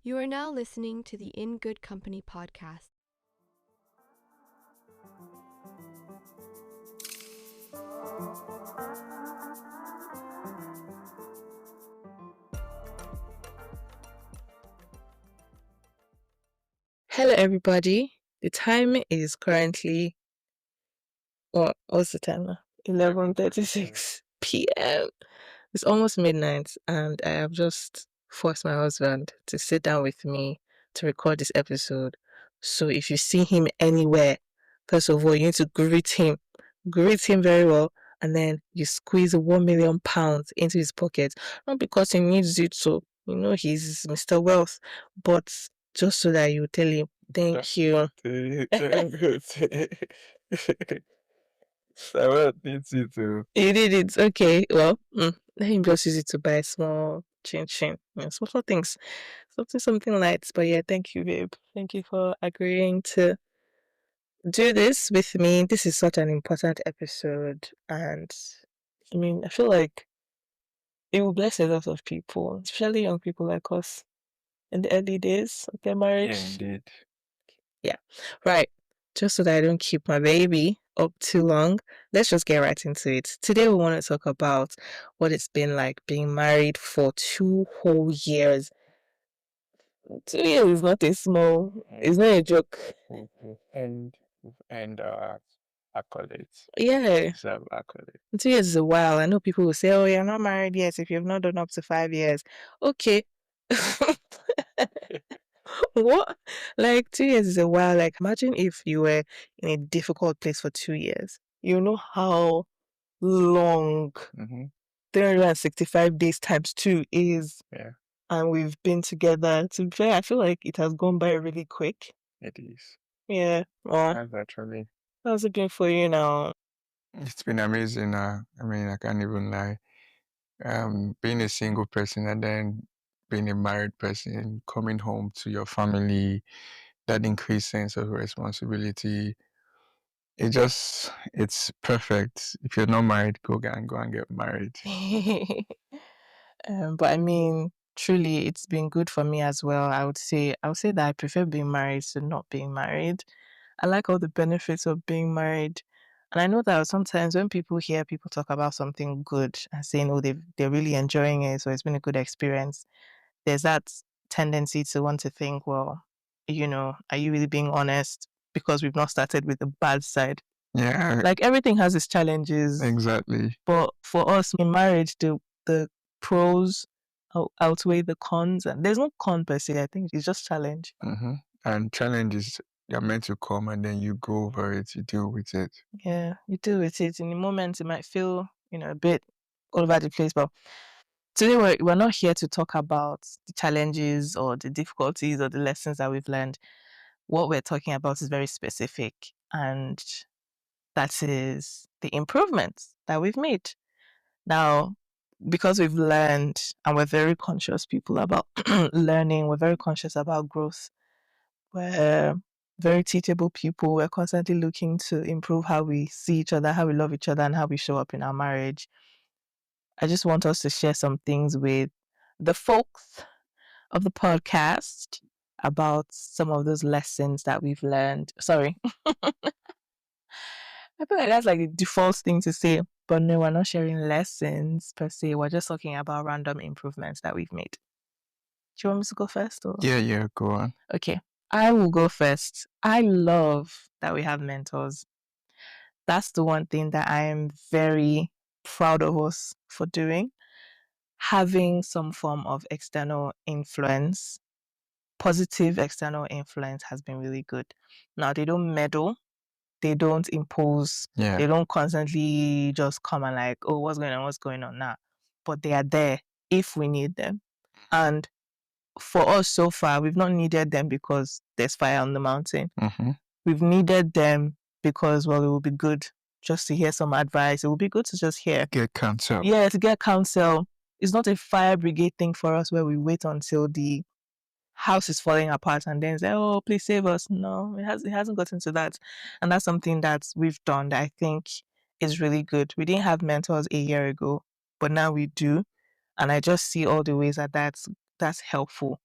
You are now listening to the In Good Company podcast. Hello, everybody. The time is currently, what's the time now? 11:36 p.m. It's almost midnight, and I have just forced my husband to sit down with me to record this episode. So if you see him anywhere, first of all, you need to greet him very well, and then you squeeze £1 million into his pocket, not because he needs you to, he's Mr. Wealth, but just so that you tell him, thank you. I needs you to. You did it. Okay. Well, let him just use it to buy small chin. Small things. Something light. But yeah, thank you, babe. Thank you for agreeing to do this with me. This is such an important episode. And I mean, I feel like it will bless a lot of people, especially young people like us in the early days of their marriage. Yeah, indeed. Yeah. Right. Just so that I don't keep my baby up too long, let's just get right into it. Today we want to talk about what it's been like being married for 2 whole years. 2 years is not a small, it's not a joke. And our accolades. Yeah. Deserve accolades. 2 years is a while. I know people will say, oh, you're not married yet if you've not done up to 5 years. Okay. What? Like 2 years is a while. Like imagine if you were in a difficult place for 2 years. You know how long 365 days times 2 is. Yeah, And we've been together. To be fair, I feel like it has gone by really quick. it is. Yeah. Well, That's actually. how's it been for you now? It's been amazing. I mean, I can't even lie. Being a single person and then being a married person, coming home to your family, that increased sense of responsibility. It's perfect. If you're not married, go and get married. But I mean, truly, it's been good for me as well. I would say that I prefer being married to not being married. I like all the benefits of being married. And I know that sometimes when people hear people talk about something good and saying, oh, they're really enjoying it, so it's been a good experience, there's that tendency to want to think, well, are you really being honest? Because we've not started with the bad side. Yeah. Like everything has its challenges. Exactly. But for us in marriage, the pros outweigh the cons. And there's no con per se. I think it's just challenge. And challenges, they're meant to come and then you go over it, you deal with it. Yeah, you deal with it. In the moment, it might feel, a bit all over the place. But today, we're not here to talk about the challenges or the difficulties or the lessons that we've learned. What we're talking about is very specific. And that is the improvements that we've made. Now, because we've learned and we're very conscious people about learning, we're very conscious about growth. We're very teachable people. We're constantly looking to improve how we see each other, how we love each other, and how we show up in our marriage. I just want us to share some things with the folks of the podcast about some of those lessons that we've learned. Sorry. I feel like that's like the default thing to say, but no, we're not sharing lessons per se. We're just talking about random improvements that we've made. Do you want me to go first? Or? Yeah, go on. Okay, I will go first. I love that we have mentors. That's the one thing that I am very proud of us for doing. Having some form of external influence, positive external influence has been really good. Now, they don't meddle. They don't impose. Yeah. They don't constantly just come and like, oh, what's going on now? But they are there if we need them. And for us so far, we've not needed them because there's fire on the mountain. We've needed them because, well, it will be good just to hear some advice. It will be good to just hear. Get counsel. Yeah, to get counsel. It's not a fire brigade thing for us where we wait until the house is falling apart and then say, oh, please save us. No, it hasn't gotten to that. And that's something that we've done that I think is really good. We didn't have mentors a year ago, but now we do. And I just see all the ways that that's helpful.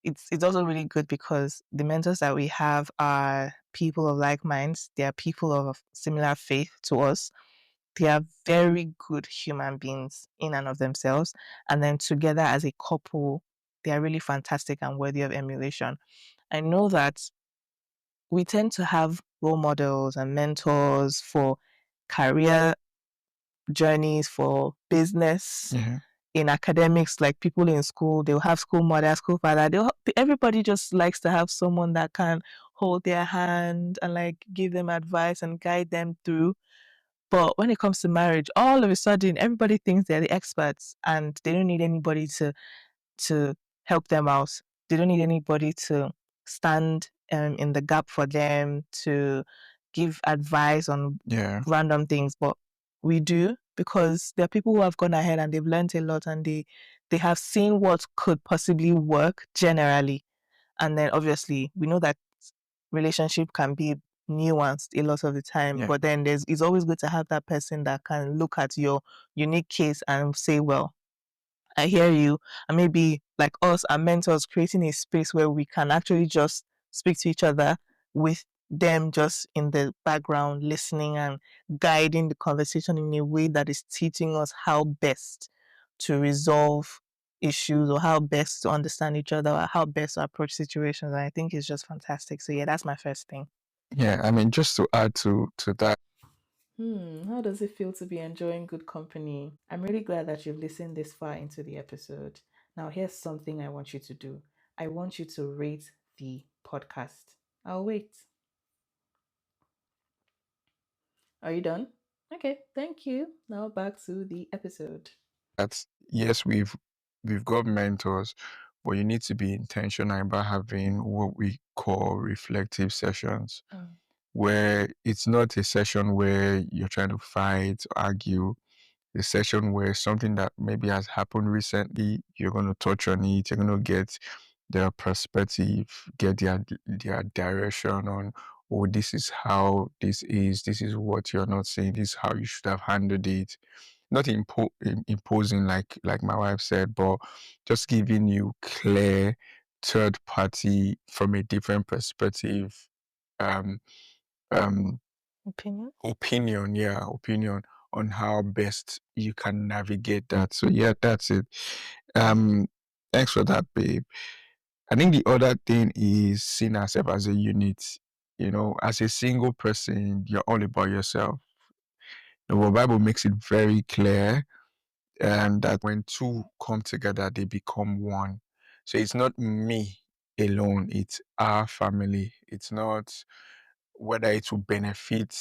It's also really good because the mentors that we have are people of like minds. They are people of similar faith to us. They are very good human beings in and of themselves. And then together as a couple, they are really fantastic and worthy of emulation. I know that we tend to have role models and mentors for career journeys, for business, Yeah. in academics, like people in school, they'll have school mother, school father. Everybody just likes to have someone that can hold their hand and like give them advice and guide them through. But when it comes to marriage, all of a sudden, everybody thinks they're the experts and they don't need anybody to help them out. They don't need anybody to stand in the gap for them, to give advice on Yeah. random things. But we do, because there are people who have gone ahead and they've learned a lot and they have seen what could possibly work generally. And then obviously we know that relationship can be nuanced a lot of the time, Yeah. but then it's always good to have that person that can look at your unique case and say, well, I hear you. And maybe like us, our mentors, creating a space where we can actually just speak to each other with them just in the background, listening and guiding the conversation in a way that is teaching us how best to resolve issues or how best to understand each other or how best to approach situations. And I think it's just fantastic. So yeah, that's my first thing. Yeah. I mean, just to add to that, How does it feel to be enjoying good company? I'm really glad that you've listened this far into the episode. Now, here's something I want you to do. I want you to rate the podcast. I'll wait. Are you done? Okay, thank you. Now back to the episode. that yes, we've got mentors, but you need to be intentional about having what we call reflective sessions, where it's not a session where you're trying to fight, argue. A session where something that maybe has happened recently, you're going to touch on it, you're going to get their perspective, get their direction on, oh, this is how this is what you're not saying, this is how you should have handled it. Not imposing like my wife said, but just giving you clear third party from a different perspective um um Opinion? opinion on how best you can navigate that. So yeah, that's it. Um, thanks for that, babe. I think the other thing is seeing ourselves as a unit. You know, as a single person, you're all about yourself. The Bible makes it very clear that when two come together, they become one. So it's not me alone, it's our family. It's not whether it will benefit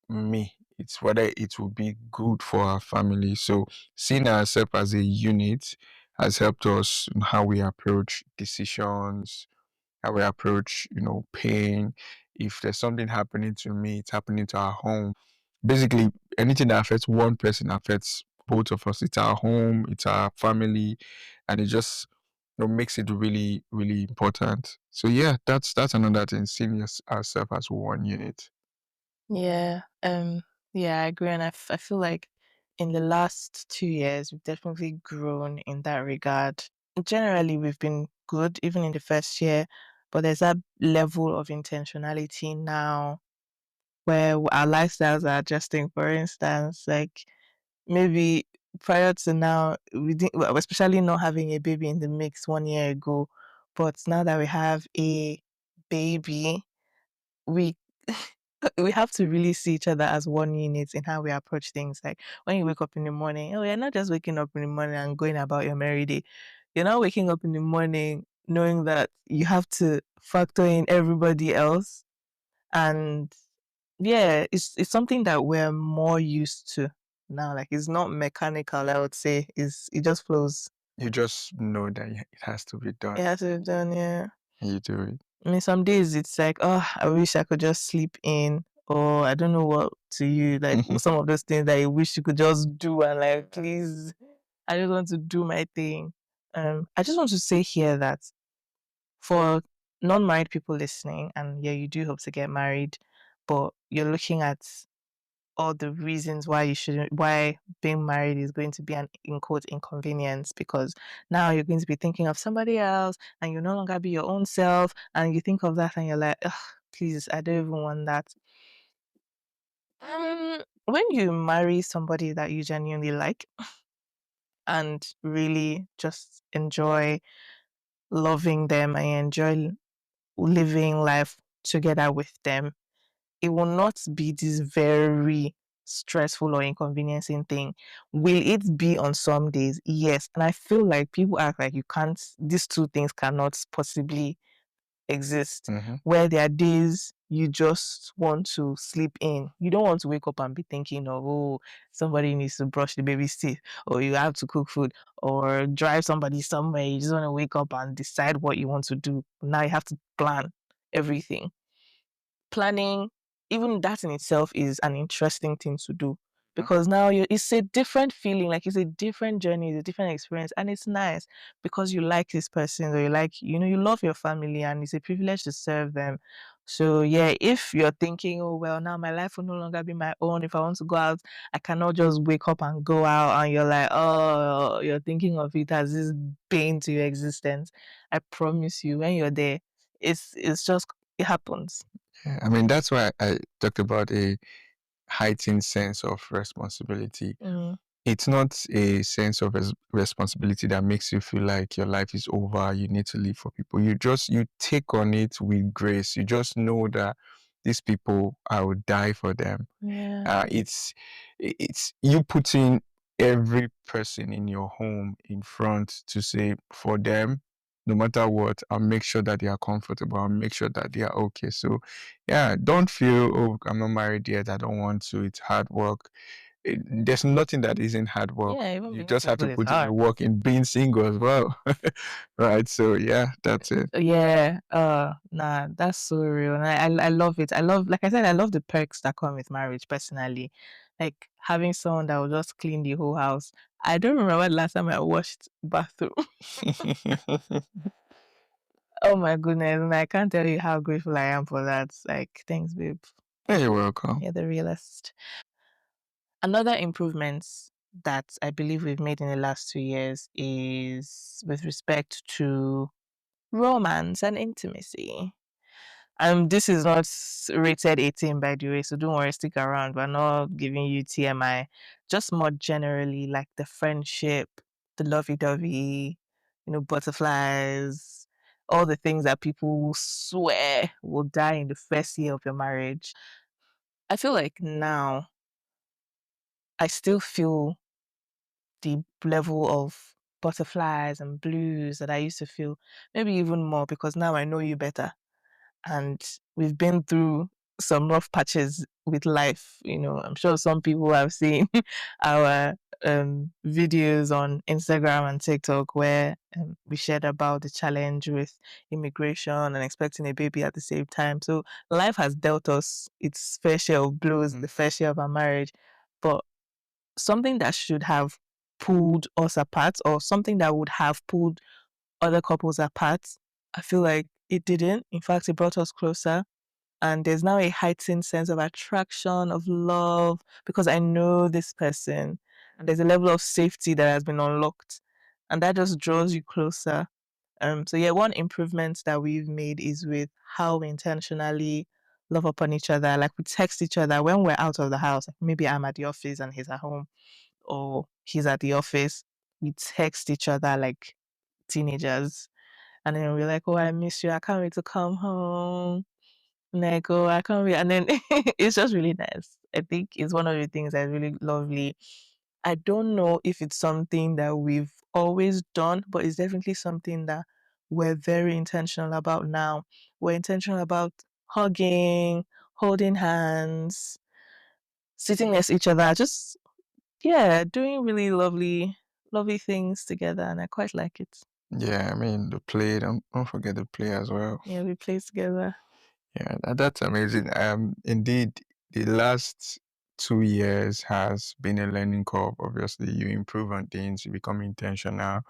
me, it's whether it will be good for our family. So seeing ourselves as a unit has helped us in how we approach decisions, how we approach, pain. If there's something happening to me, it's happening to our home. Basically, anything that affects one person affects both of us. It's our home, it's our family, and it just makes it really, really important. So yeah, that's another thing. Seeing ourselves as one unit. Yeah, yeah, I agree. And I feel like in the last 2 years, we've definitely grown in that regard. Generally, we've been good, even in the first year, but there's that level of intentionality now where our lifestyles are adjusting. For instance, like maybe prior to now, we didn't, well, especially not having a baby in the mix 1 year ago, but now that we have a baby, we we have to really see each other as one unit in how we approach things. Like when you wake up in the morning, oh, you're not just waking up in the morning and going about your merry day. You're not waking up in the morning knowing that you have to factor in everybody else. And yeah, it's something that we're more used to now. Like it's not mechanical, I would say. It just flows. You just know that it has to be done, It has to be done, yeah. and you do it. I mean, some days it's like, oh, I wish I could just sleep in, or I don't know what to you, like some of those things that you wish you could just do, and like, please, I just want to do my thing. I just want to say here that for non-married people listening, and yeah, you do hope to get married, but you're looking at all the reasons why you shouldn't, why being married is going to be an in quote inconvenience, because now you're going to be thinking of somebody else and you no longer be your own self, and you think of that and you're like, ugh, please, I don't even want that. When you marry somebody that you genuinely like and really just enjoy loving them and you enjoy living life together with them, it will not be this very stressful or inconveniencing thing. Will it be on some days? Yes. And I feel like people act like you can't, these two things cannot possibly exist. Mm-hmm. Where there are days you just want to sleep in. You don't want to wake up and be thinking of, oh, somebody needs to brush the baby's teeth, or you have to cook food, or drive somebody somewhere. You just want to wake up and decide what you want to do. Now you have to plan everything. Planning, even that in itself is an interesting thing to do, because now it's a different feeling, like it's a different journey, it's a different experience, and it's nice because you like this person, or you like, you love your family, and it's a privilege to serve them. So yeah, if you're thinking, oh well, now my life will no longer be my own, if I want to go out, I cannot just wake up and go out, and you're like, oh, you're thinking of it as this bane to your existence, I promise you, when you're there, it's just, it happens. Yeah, I mean, that's why I talked about a heightened sense of responsibility. Mm. It's not a sense of responsibility that makes you feel like your life is over, you need to live for people. You take on it with grace. You just know that these people, I will die for them. Yeah. It's you putting every person in your home in front to say, for them, no matter what, I'll make sure that they are comfortable. I'll make sure that they are okay. So yeah, don't feel, oh, I'm not married yet, I don't want to, it's hard work. There's nothing that isn't hard work. Yeah, even You being just have to single is put in the hard. work in being single as well. Right. So yeah, that's it. Yeah, nah, that's so real. And I love it. I love, like I said, I love the perks that come with marriage personally. Like having someone that will just clean the whole house. I don't remember the last time I washed bathroom. Oh my goodness. And I can't tell you how grateful I am for that. Like, thanks, babe. You're welcome. You're the realest. Another improvement that I believe we've made in the last 2 years is with respect to romance and intimacy. This is not rated 18, by the way, so don't worry, stick around. We're not giving you TMI. Just more generally, like the friendship, the lovey-dovey, butterflies, all the things that people swear will die in the first year of your marriage. I feel like now I still feel the level of butterflies and blues that I used to feel, maybe even more, because now I know you better. And we've been through some rough patches with life. I'm sure some people have seen our videos on Instagram and TikTok where we shared about the challenge with immigration and expecting a baby at the same time. So life has dealt us its fair share of blows, the fair share of our marriage. But something that should have pulled us apart, or something that would have pulled other couples apart, I feel like it didn't. In fact, it brought us closer. And there's now a heightened sense of attraction, of love, because I know this person. And there's a level of safety that has been unlocked. And that just draws you closer. So yeah, one improvement that we've made is with how we intentionally love upon each other. Like we text each other when we're out of the house. Like maybe I'm at the office and he's at home, or he's at the office. We text each other like teenagers. And then we're like, oh, I miss you. I can't wait to come home. Like, oh, I can't wait. And then it's just really nice. I think it's one of the things that's really lovely. I don't know if it's something that we've always done, but it's definitely something that we're very intentional about now. We're intentional about hugging, holding hands, sitting next to each other, just, yeah, doing really lovely, lovely things together. And I quite like it. Yeah, I mean the play. Don't forget the play as well. Yeah, we play together. Yeah, that's amazing. Indeed, the last 2 years has been a learning curve. Obviously, you improve on things, you become intentional.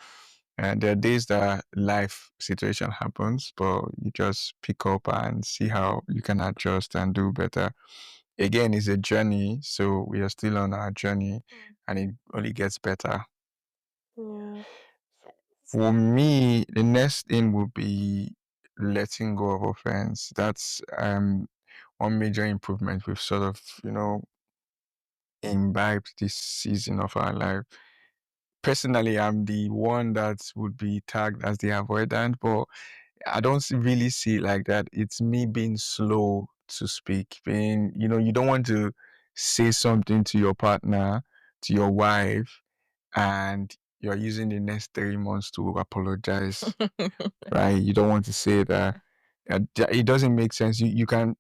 And there are days that life situation happens, but you just pick up and see how you can adjust and do better. again, it's a journey. So we are still on our journey, and it only gets better. Yeah. For me, the next thing would be letting go of offense. That's one major improvement we've sort of, imbibed this season of our life. Personally, I'm the one that would be tagged as the avoidant, but I don't really see it like that. It's me being slow to speak, being, you don't want to say something to your partner, to your wife, and you're using the next 3 months to apologize, right? You don't want to say that. It doesn't make sense. You can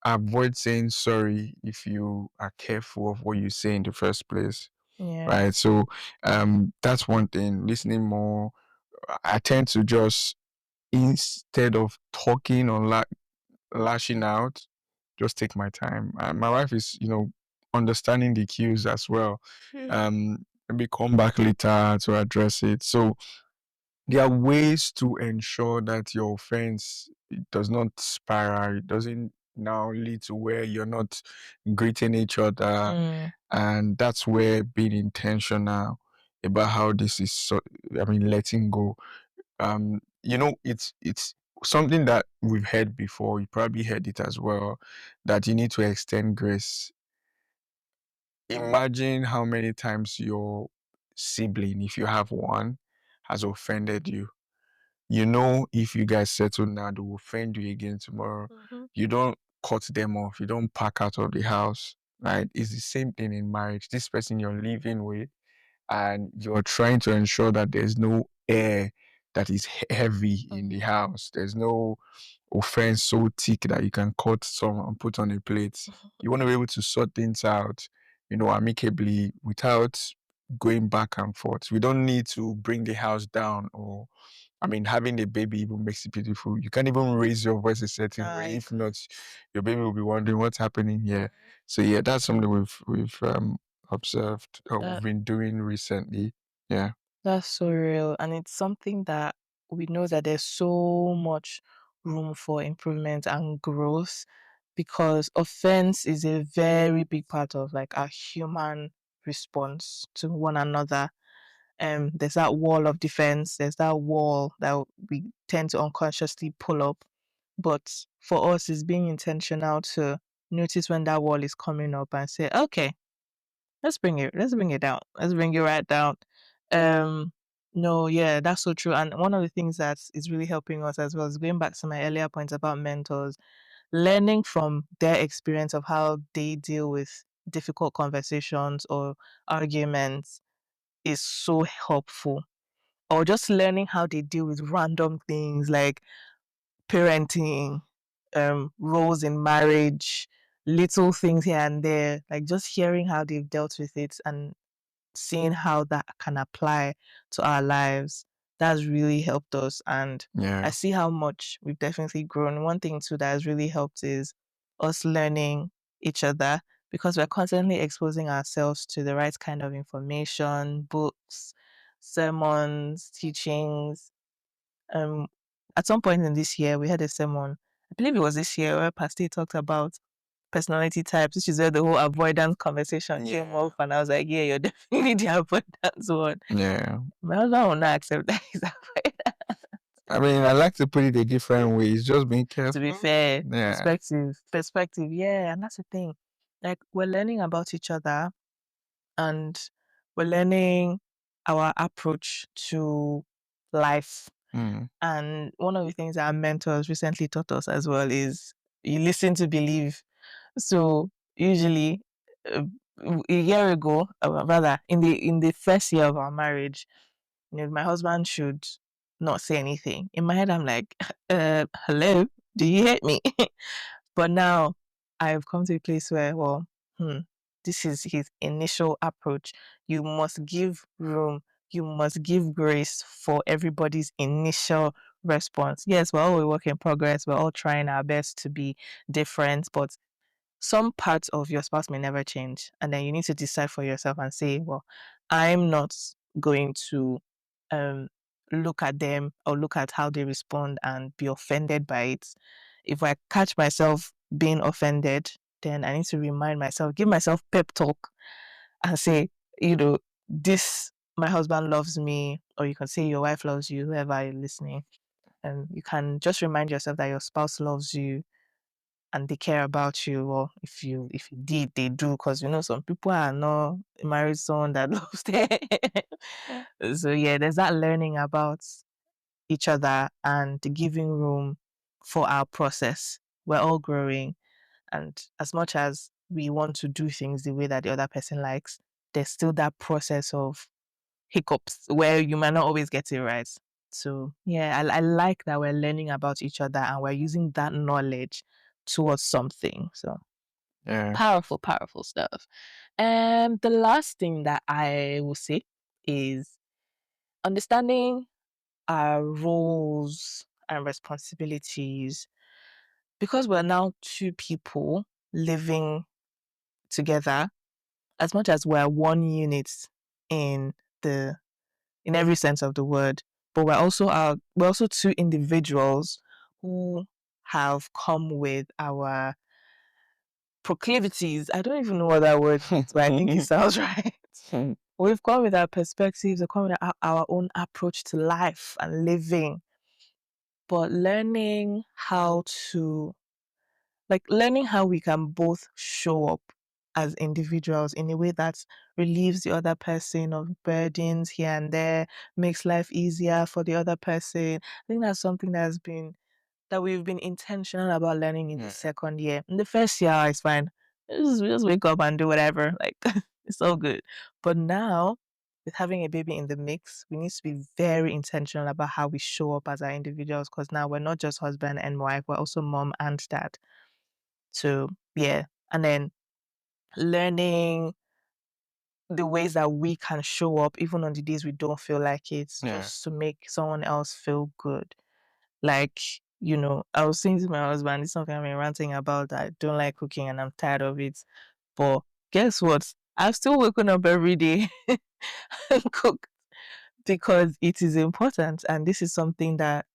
avoid saying sorry if you are careful of what you say in the first place, Yeah. right? So that's one thing. Listening more. I tend to just, instead of talking or lashing out, just take my time. My wife is, understanding the cues as well. Maybe come back later to address it. So there are ways to ensure that your offense, it does not spiral. It doesn't now lead to where you're not greeting each other, and that's where being intentional about how this is. Letting go. It's something that we've heard before. You probably heard it as well, that you need to extend grace. Imagine how many times your sibling, if you have one, has offended you. If you guys settle now, they will offend you again tomorrow. You don't cut them off. You don't pack out of the house, right? It's the same thing in marriage. This person you're living with, and you're trying to ensure that there's no air that is heavy in the house. There's no offense so thick that you can cut some and put on a plate. You want to be able to sort things out, amicably, without going back and forth. We don't need to bring the house down, or having a baby even makes it beautiful. You can't even raise your voice a certain way. If not, your baby will be wondering what's happening here. So yeah, that's something we've observed, or we've been doing recently. Yeah. That's so real. And it's something that we know that there's so much room for improvement and growth, because offense is a very big part of like our human response to one another. There's that wall of defense, there's that wall that we tend to unconsciously pull up. But for us, it's being intentional to notice when that wall is coming up and say, okay, let's bring it down. Let's bring it right down. No, yeah, that's so true. And one of the things that is really helping us as well is going back to my earlier points about mentors, learning from their experience of how they deal with difficult conversations or arguments is so helpful. Or just learning how they deal with random things like parenting, roles in marriage, little things here and there, like just hearing how they've dealt with it and seeing how that can apply to our lives. That's really helped us. And I Yeah. see how much we've definitely grown. One thing too that has really helped is us learning each other, because we're constantly exposing ourselves to the right kind of information, books, sermons, teachings. At some point in this year, we had a sermon. I believe it was this year, where Pastor talked about personality types, which is where the whole avoidance conversation came up. And I was like, yeah, you're definitely the avoidance one. Yeah. My husband will not accept that he's avoidance. I like to put it a different way. It's just being To careful. be fair, Yeah. perspective, yeah, and that's the thing. Like, we're learning about each other, and we're learning our approach to life. And one of the things that our mentors recently taught us as well is you listen to believe. So usually, uh, a year ago, rather in the first year of our marriage, my husband should not say anything. In my head, I'm like, hello, do you hate me? But now I've come to a place where, well, this is his initial approach. You must give room. You must give grace for everybody's initial response. Yes, we're all a work in progress. We're all trying our best to be different, but some parts of your spouse may never change. And then you need to decide for yourself and say, well, I'm not going to um, look at them or look at how they respond and be offended by it. If I catch myself being offended, then I need to remind myself, give myself pep talk and say, this, my husband loves me, or you can say your wife loves you, whoever you're listening. And you can just remind yourself that your spouse loves you and they care about you. Or if you did, they do, because some people are not married someone that loves them. So yeah, there's that learning about each other and giving room for our process. We're all growing, and as much as we want to do things the way that the other person likes, there's still that process of hiccups where you might not always get it right. So yeah, I like that we're learning about each other and we're using that knowledge towards something. So Yeah. powerful, powerful stuff. And the last thing that I will say is understanding our roles and responsibilities, because we're now two people living together. As much as we're one unit in the in every sense of the word, but we're also two individuals who have come with our proclivities. I don't even know what that word is, but I think it sounds right. We've come with our perspectives, we've come with our own approach to life and living, but learning how we can both show up as individuals in a way that relieves the other person of burdens here and there, makes life easier for the other person. I think that's something that we've been intentional about learning in the second year. In the first year, it's fine. We just wake up and do whatever. Like it's all good. But now, with having a baby in the mix, we need to be very intentional about how we show up as our individuals, because now we're not just husband and wife, we're also mom and dad. So yeah. And then learning the ways that we can show up even on the days we don't feel like it, Yeah. just to make someone else feel good. Like, I was saying to my husband, it's something I've been ranting about, that I don't like cooking and I'm tired of it. But guess what? I've still woken up every day and cooked, because it is important. And this is something that,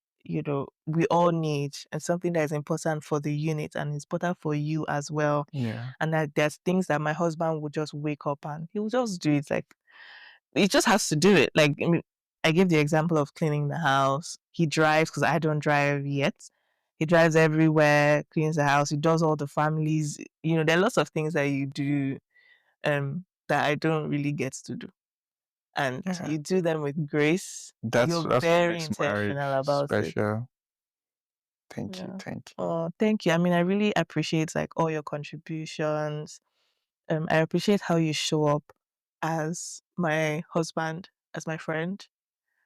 we all need, and something that is important for the unit and it's important for you as well. Yeah. And that there's things that my husband would just wake up and he'll just do it. Like, he just has to do it. Like, I mean, I gave the example of cleaning the house. He drives, because I don't drive yet. He drives everywhere, cleans the house. He does all the families. There are lots of things that you do that I don't really get to do. And Yeah. you do them with grace. That's You're what very makes marriage intentional about it. special. Thank you. Yeah. Thank you. Oh, thank you. I mean, I really appreciate like all your contributions. I appreciate how you show up as my husband, as my friend,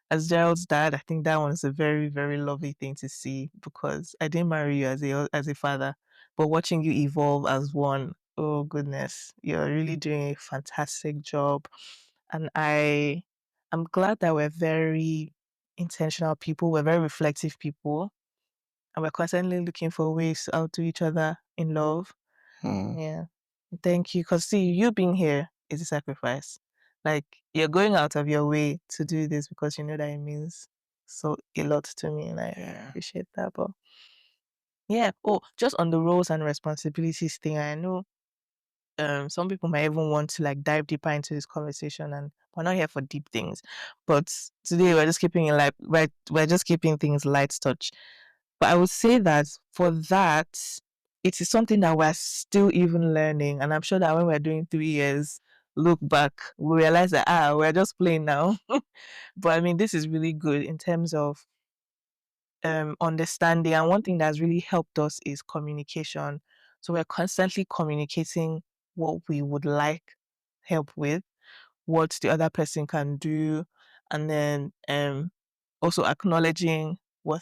as Gerald's dad. I think that one is a very, very lovely thing to see, because I didn't marry you as a father, but watching you evolve as one, oh goodness, you're really doing a fantastic job. And I'm glad that we're very intentional people, we're very reflective people, and we're constantly looking for ways to outdo each other in love. Hmm. Yeah. Thank you. Because see, you being here is a sacrifice. Like, you're going out of your way to do this because you know that it means so a lot to me, and I Yeah. appreciate that. But yeah. Oh, just on the roles and responsibilities thing, I know some people might even want to like dive deeper into this conversation, and we're not here for deep things. But today we're just keeping it light, we're just keeping things light touch. But I would say that for that, it is something that we're still even learning. And I'm sure that when we're doing 3 years, look back, we realize that, we're just playing now. But I mean, this is really good in terms of understanding. And one thing that's really helped us is communication. So we're constantly communicating what we would like help with, what the other person can do, and then also acknowledging what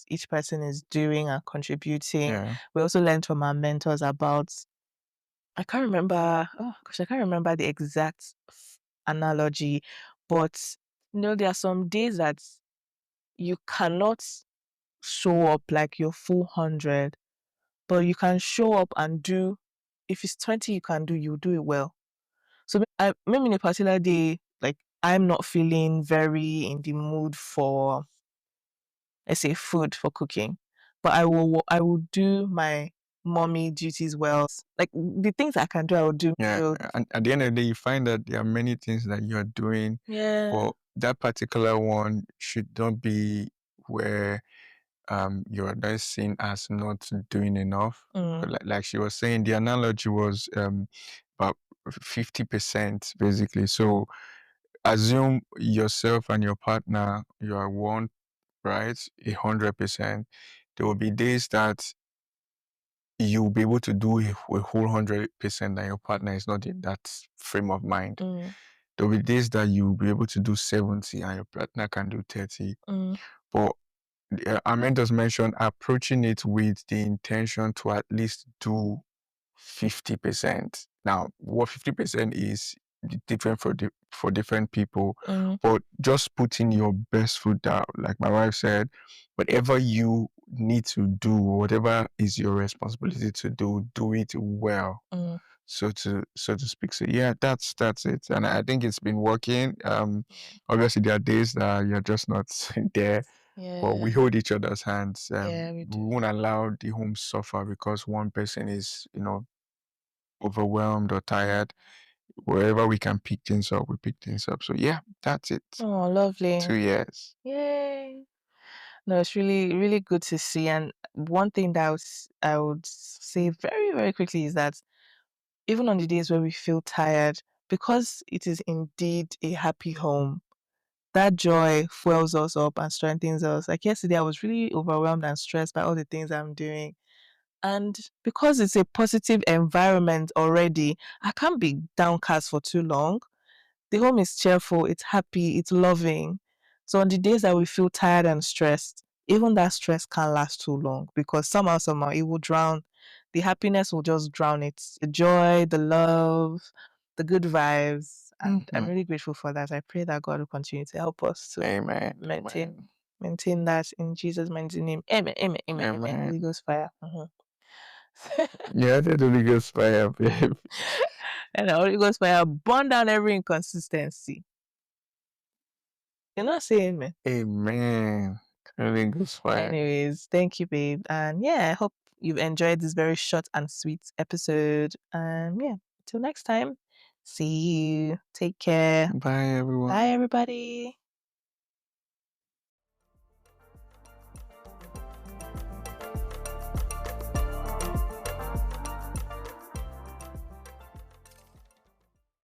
each person is doing and contributing. Yeah. We also learned from our mentors about, I can't remember, oh gosh, I can't remember the exact analogy, but there are some days that you cannot show up like your full 100, but you can show up and do, if it's 20 you can do, you do it well. So maybe in a particular day, like I'm not feeling very in the mood for, let's say, food for cooking, but I will do my mommy duties well. Like the things I can do, I will do. Yeah. So, And at the end of the day, you find that there are many things that you're doing, yeah. but that particular one should not be where you're not seen as not doing enough. Like she was saying, the analogy was about 50% basically. So assume yourself and your partner, you are one, right? 100%. There will be days that you'll be able to do a whole 100% and your partner is not in that frame of mind. There'll be days that you'll be able to do 70 and your partner can do 30. But our mentors mentioned approaching it with the intention to at least do 50%. Now, what 50% is different for different people, but just putting your best foot out, like my wife said, whatever you need to do, whatever is your responsibility to do it well. So to speak. So yeah, that's it. And I think it's been working. Obviously there are days that you're just not there. But we hold each other's hands. Yeah, we We do. won't allow the home suffer because one person is, overwhelmed or tired. Wherever we can pick things up, we pick things up. So yeah, that's it. Oh, lovely. 2 years. Yay. No, it's really, really good to see. And one thing that I would say very, very quickly is that even on the days where we feel tired, because it is indeed a happy home, that joy fuels us up and strengthens us. Like yesterday, I was really overwhelmed and stressed by all the things I'm doing. And because it's a positive environment already, I can't be downcast for too long. The home is cheerful, it's happy, it's loving. So on the days that we feel tired and stressed, even that stress can't last too long because somehow it will drown. The happiness will just drown it. The joy, the love, the good vibes. And I'm really grateful for that. I pray that God will continue to help us to Amen. maintain that in Jesus' mighty name. Amen. Amen. Amen. Amen. Amen. Holy Ghost fire. Yeah, the Holy Ghost fire, babe. And the Holy Ghost fire burn down every inconsistency. You're not saying amen. Amen. Holy Ghost fire. Anyways, thank you, babe. And yeah, I hope you've enjoyed this very short and sweet episode. And yeah, till next time, see you. Take care. Bye, everyone. Bye, everybody.